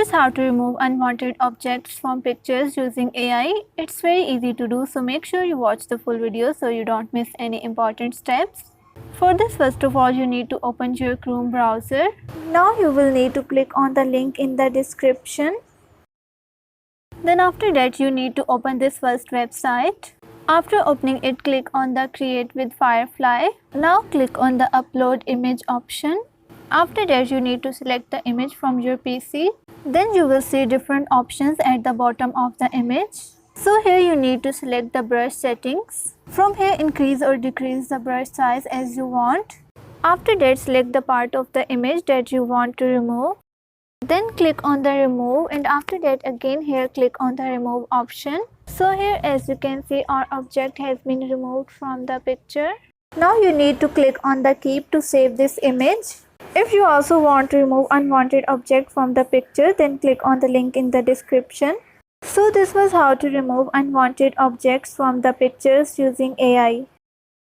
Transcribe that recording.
is how to remove unwanted objects from pictures using AI. It's very easy to do, so make sure you watch the full video so you don't miss any important steps. For this, first of all, you need to open your Chrome browser. Now you will need to click on the link in the description. Then after that, you need to open this first website. After opening it, click on the Create with Firefly. Now click on the Upload Image option. After that, you need to select the image from your PC. Then you will see different options at the bottom of the image. So here you need to select the brush settings. From here, increase or decrease the brush size as you want. After that, select the part of the image that you want to remove. Then click on the remove, and after that again here click on the remove option. So here, as you can see, our object has been removed from the picture. Now you need to click on the keep to save this image. If you also want to remove unwanted object from the picture, then click on the link in the description. So this was how to remove unwanted objects from the pictures using AI.